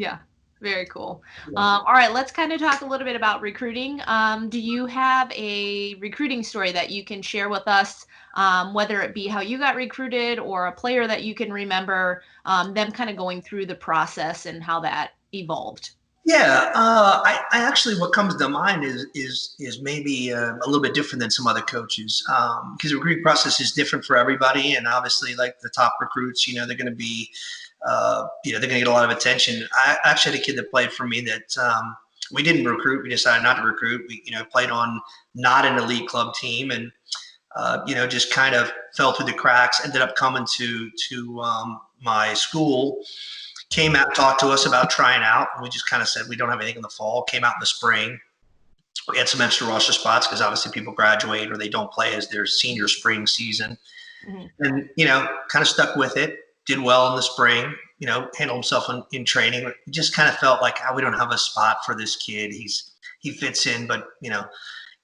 Yeah, very cool. All right, let's kind of talk a little bit about recruiting. Do you have a recruiting story that you can share with us, whether it be how you got recruited or a player that you can remember, them kind of going through the process and how that evolved? Yeah, I actually, what comes to mind is maybe a little bit different than some other coaches, because the recruiting process is different for everybody, and obviously, like the top recruits, they're going to be, they're going to get a lot of attention. I actually had a kid that played for me that we didn't recruit; we decided not to recruit. We, played on not an elite club team, and just kind of fell through the cracks. Ended up coming to my school, came out, talked to us about trying out. And we just kind of said, we don't have anything in the fall. Came out in the spring. We had some extra roster spots because obviously people graduate or they don't play as their senior spring season. Mhm. And, kind of stuck with it, did well in the spring, handled himself in training. It just kind of felt like, we don't have a spot for this kid. He fits in, but,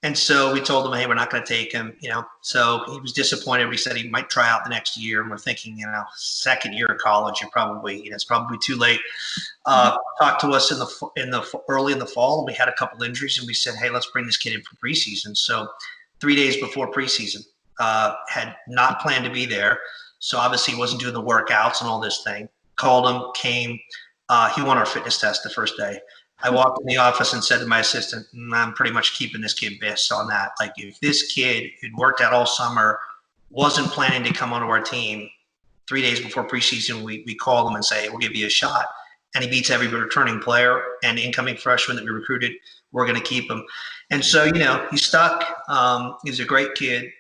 and so we told him, hey, we're not going to take him, So he was disappointed. We said he might try out the next year. And we're thinking, second year of college, you're probably, it's probably too late. Talked to us early in the fall, and we had a couple injuries, and we said, hey, let's bring this kid in for preseason. So 3 days before preseason, had not planned to be there. So obviously he wasn't doing the workouts and all this thing. Called him, came. He won our fitness test the first day. I walked in the office and said to my assistant, I'm pretty much keeping this kid based on that. Like, if this kid who'd worked out all summer wasn't planning to come onto our team, 3 days before preseason, we call him and say, hey, we'll give you a shot. And he beats every returning player and incoming freshman that we recruited. We're going to keep him. And so, he stuck. He's a great kid,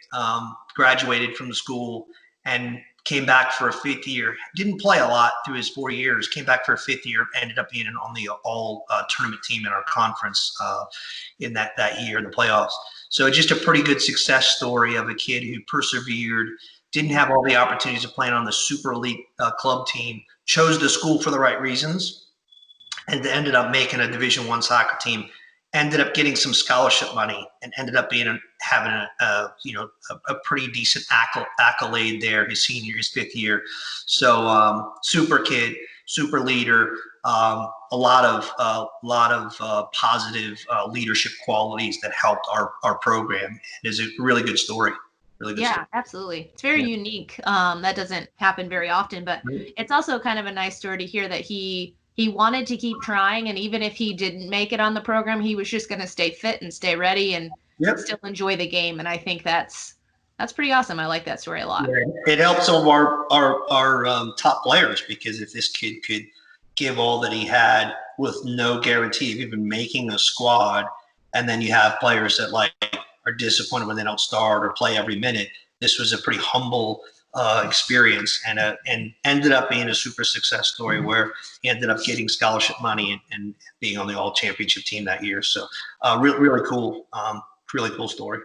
graduated from the school and came back for a fifth year. Didn't play a lot through his 4 years. Came back for a fifth year. Ended up being on the all tournament team in our conference in that year in the playoffs. So just a pretty good success story of a kid who persevered, didn't have all the opportunities of playing on the super elite club team, chose the school for the right reasons, and ended up making a Division I soccer team. Ended up getting some scholarship money and ended up having a pretty decent accolade there his fifth year. So super kid, super leader, a lot of positive leadership qualities that helped our program. It is a really good story. Really good story. Yeah, absolutely. It's very unique. That doesn't happen very often, but it's also kind of a nice story to hear that he wanted to keep trying, and even if he didn't make it on the program, he was just going to stay fit and stay ready and Yep. still enjoy the game. And I think that's pretty awesome. I like that story a lot. Yeah. It helped some of our top players, because if this kid could give all that he had with no guarantee of even making a squad, and then you have players that are disappointed when they don't start or play every minute. This was a pretty humble experience, and ended up being a super success story where he ended up getting scholarship money and being on the all championship team that year. So really cool story.